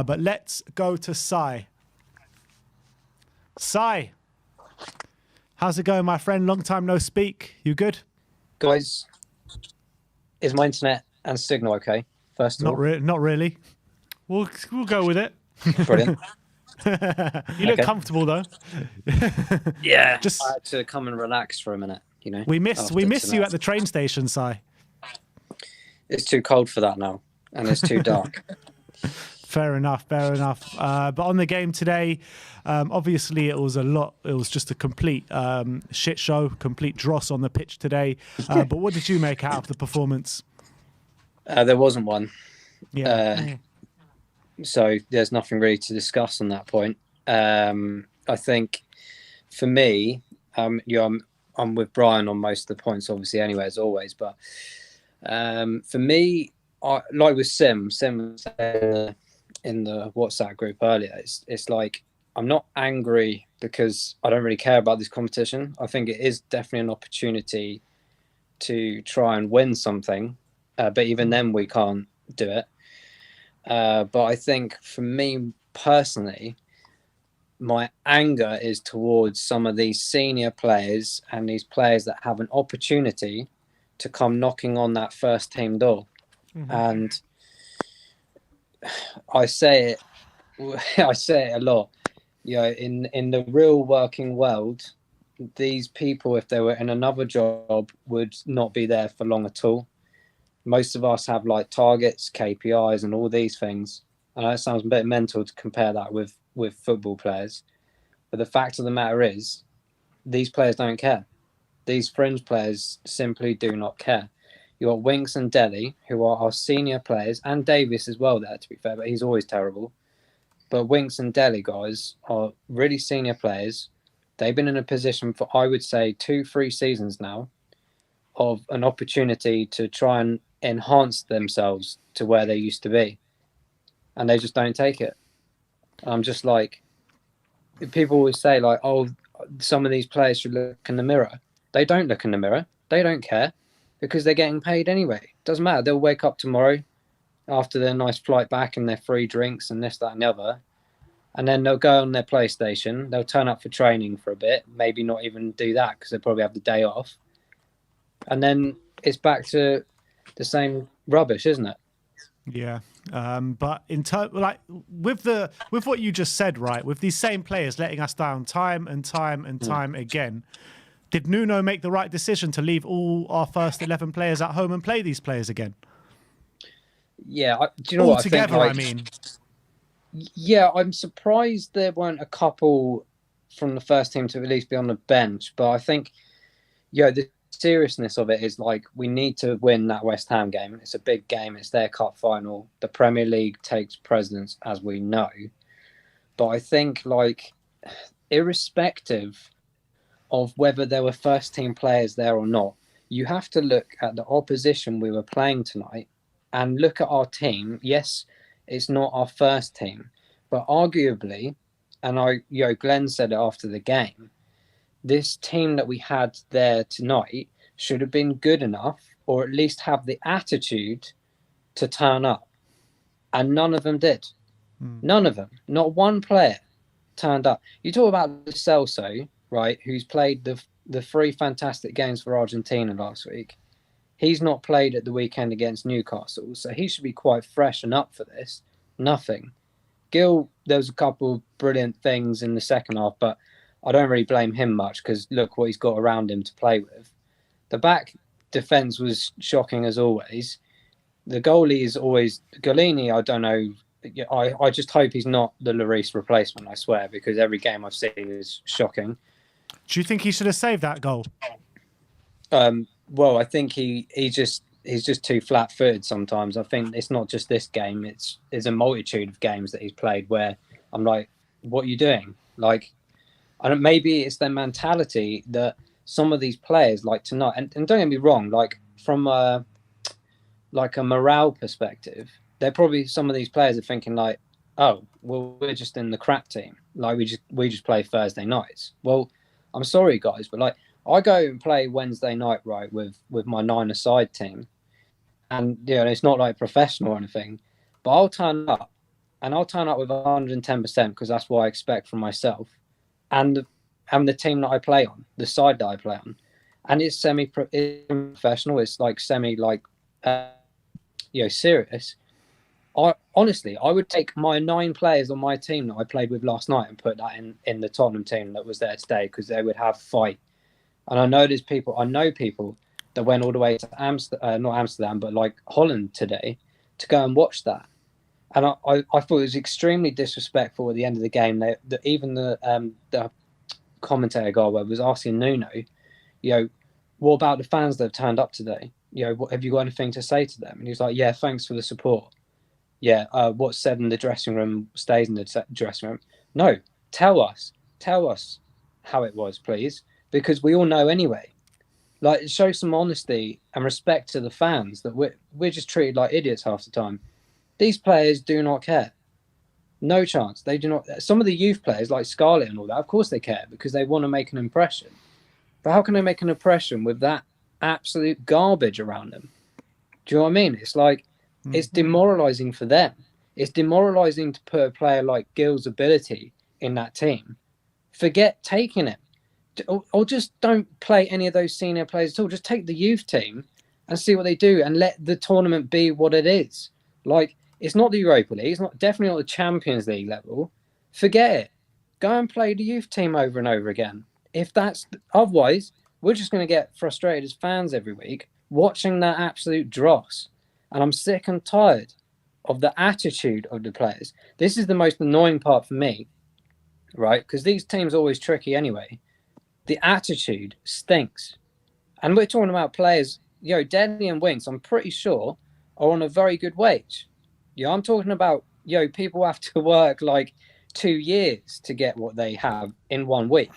But let's go to Sai. Sai, how's it going, my friend? Long time no speak. You good? Guys, is my internet and signal okay? First of all, Not really. We'll go with it. Brilliant. You look comfortable though. Yeah, Just I had to come and relax for a minute. You know, we miss you at the train station, Sai. It's too cold for that now, and it's too dark. Fair enough. But on the game today, obviously it was just a complete shit show, complete dross on the pitch today. But what did you make out of the performance? There wasn't one. Yeah. So there's nothing really to discuss on that point. I think for me, I'm with Brian on most of the points, obviously, anyway, as always. But for me, like with Sim was saying in the WhatsApp group earlier, it's like I'm not angry because I don't really care about this competition. I think it is definitely an opportunity to try and win something, but even then we can't do it. But I think for me personally, my anger is towards some of these senior players and these players that have an opportunity to come knocking on that first team door. Mm-hmm. And I say it a lot. You know, in the real working world, these people, if they were in another job, would not be there for long at all. Most of us have like targets, KPIs, and all these things. I know it sounds a bit mental to compare that with football players, but the fact of the matter is, these players don't care. These fringe players simply do not care. You got Winks and Dele, who are our senior players, and Davis as well there, to be fair, but he's always terrible. But Winks and Dele, guys, are really senior players. They've been in a position for, I would say, 2-3 seasons now of an opportunity to try and enhance themselves to where they used to be. And they just don't take it. I'm just like, people always say like, oh, some of these players should look in the mirror. They don't look in the mirror. They don't care because they're getting paid anyway. Doesn't matter. They'll wake up tomorrow after their nice flight back and their free drinks and this, that, and the other. And then they'll go on their PlayStation. They'll turn up for training for a bit. Maybe not even do that because they probably have the day off. And then it's back to the same rubbish, isn't it? Yeah. But in like with what you just said, right, with these same players letting us down time and time again, did Nuno make the right decision to leave all our first 11 players at home and play these players again? Yeah, do you know what I think? Altogether, I mean. Yeah, I'm surprised there weren't a couple from the first team to at least be on the bench. But I think, the seriousness of it is like we need to win that West Ham game. It's a big game. It's their cup final. The Premier League takes precedence, as we know. But I think, like, irrespective of whether there were first team players there or not, you have to look at the opposition we were playing tonight and look at our team. Yes, it's not our first team, but arguably, and Glenn said it after the game, this team that we had there tonight should have been good enough, or at least have the attitude to turn up. And none of them did. None of them. Not one player turned up. You talk about Lo Celso, right, who's played the 3 fantastic games for Argentina last week. He's not played at the weekend against Newcastle, so he should be quite fresh and up for this. Nothing. Gil, there was a couple of brilliant things in the second half, but I don't really blame him much because look what he's got around him to play with. The back defence was shocking as always. The goalie is always Golini. I don't know. I just hope he's not the Lloris replacement, I swear, because every game I've seen is shocking. Do you think he should have saved that goal? Well, I think he's just too flat-footed sometimes. I think it's not just this game. It's a multitude of games that he's played where I'm like, what are you doing? Like, maybe it's their mentality that some of these players like tonight, and don't get me wrong, like from a morale perspective, they're probably, some of these players are thinking like, oh, well, we're just in the crap team. Like we just play Thursday nights. Well, I'm sorry guys, but like I go and play Wednesday night, right, with my 9-a-side team. And it's not like professional or anything, but I'll turn up and I'll turn up with 110% because that's what I expect from myself and the team that I play on, the side that I play on, and it's semi-professional. It's like serious. I honestly, I would take my 9 players on my team that I played with last night and put that in the Tottenham team that was there today because they would have fight. And I know people that went all the way to not Amsterdam, but like Holland today to go and watch that. And I thought it was extremely disrespectful at the end of the game. Even the commentator guy was asking Nuno, what about the fans that have turned up today? Have you got anything to say to them? And he's like, yeah, thanks for the support. Yeah, what's said in the dressing room stays in the dressing room. No, tell us how it was, please, because we all know anyway. Like, show some honesty and respect to the fans that we're just treated like idiots half the time. These players do not care. No chance. They do not. Some of the youth players, like Scarlett and all that, of course they care because they want to make an impression. But how can they make an impression with that absolute garbage around them? Do you know what I mean? It's like, it's demoralising for them. It's demoralising to put a player like Gill's ability in that team. Forget taking him. Or just don't play any of those senior players at all. Just take the youth team and see what they do and let the tournament be what it is. Like, it's not the Europa League. It's definitely not the Champions League level. Forget it. Go and play the youth team over and over again. Otherwise, we're just going to get frustrated as fans every week watching that absolute dross. And I'm sick and tired of the attitude of the players. This is the most annoying part for me, right? Because these teams are always tricky anyway. The attitude stinks. And we're talking about players, Denny and Winks, I'm pretty sure, are on a very good wage. I'm talking about, people have to work like 2 years to get what they have in 1 week.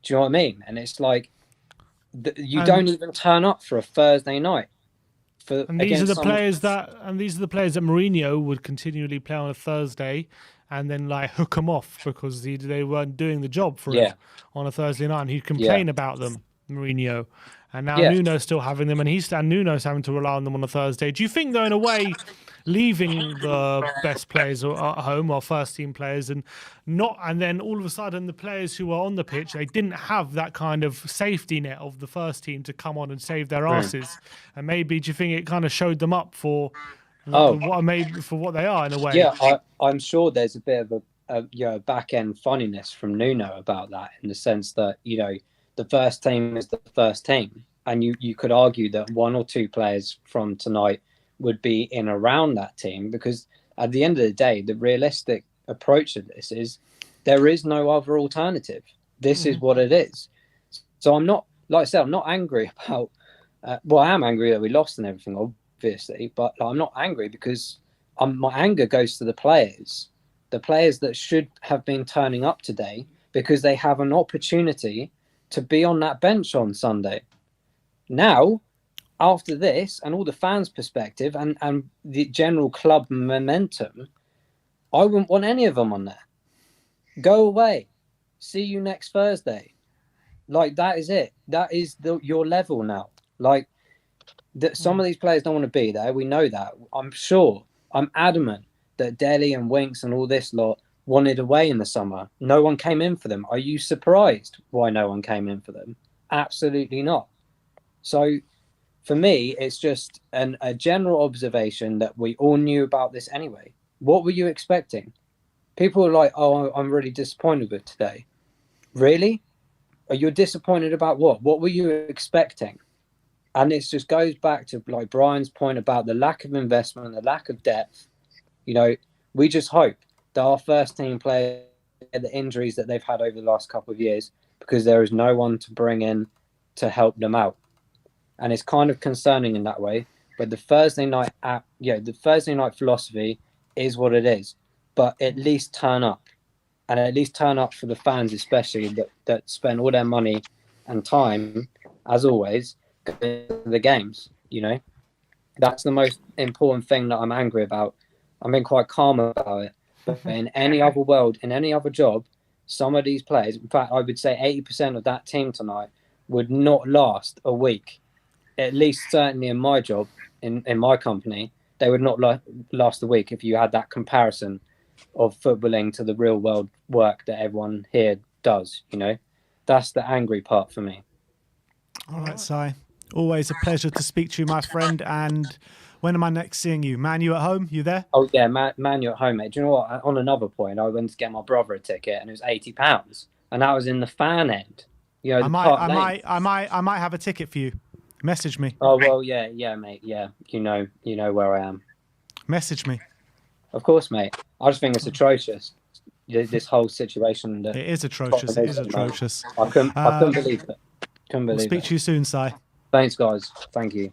Do you know what I mean? And it's like, don't even turn up for a Thursday night. These are the players that Mourinho would continually play on a Thursday and then like hook them off because they weren't doing the job for him on a Thursday night, and he'd complain about them, Mourinho. And now Nuno's still having them, and Nuno's having to rely on them on a Thursday. Do you think, though, in a way, leaving the best players at home or first team players and then all of a sudden the players who are on the pitch, they didn't have that kind of safety net of the first team to come on and save their asses, and maybe do you think it kind of showed them up for what they are in a way? Yeah, I'm sure there's a bit of a back end funniness from Nuno about that, in the sense that the first team is the first team, and you could argue that 1 or 2 players from tonight would be in around that team, because at the end of the day, the realistic approach of this is there is no other alternative. This is what it is. So I'm not, like I said, I'm not angry about, I am angry that we lost and everything, obviously, but I'm not angry because my anger goes to the players that should have been turning up today because they have an opportunity to be on that bench on Sunday. Now, after this and all the fans' perspective and the general club momentum, I wouldn't want any of them on there. Go away. See you next Thursday. Like, that is it. That is your level now. Like, some of these players don't want to be there. We know that. I'm adamant that Dele and Winks and all this lot wanted away in the summer. No one came in for them. Are you surprised why no one came in for them? Absolutely not. So, for me, it's just a general observation that we all knew about this anyway. What were you expecting? People are like, oh, I'm really disappointed with today. Really? Are you disappointed about what? What were you expecting? And it just goes back to like Brian's point about the lack of investment, the lack of depth. We just hope that our first team players get the injuries that they've had over the last couple of years, because there is no one to bring in to help them out. And it's kind of concerning in that way. But the Thursday night philosophy is what it is. But at least turn up. And at least turn up for the fans, especially that spend all their money and time, as always, going to the games. That's the most important thing that I'm angry about. I'm being quite calm about it. But in any other world, in any other job, some of these players, in fact, I would say 80% of that team tonight would not last a week. At least certainly in my job, in my company, they would not last a week if you had that comparison of footballing to the real world work that everyone here does. You know, that's the angry part for me. All right, Si. Always a pleasure to speak to you, my friend. And when am I next seeing you? Man, you at home? You there? Oh yeah, man, you're at home, mate. Do you know what? On another point, I went to get my brother a ticket, and it was £80, and that was in the fan end. You know, I might have a ticket for you. Message me. Oh well, yeah, mate. Yeah, you know where I am. Message me. Of course, mate. I just think it's atrocious. This whole situation. It is atrocious. It is atrocious. I couldn't believe it. We'll speak to you soon, Si. Thanks, guys. Thank you.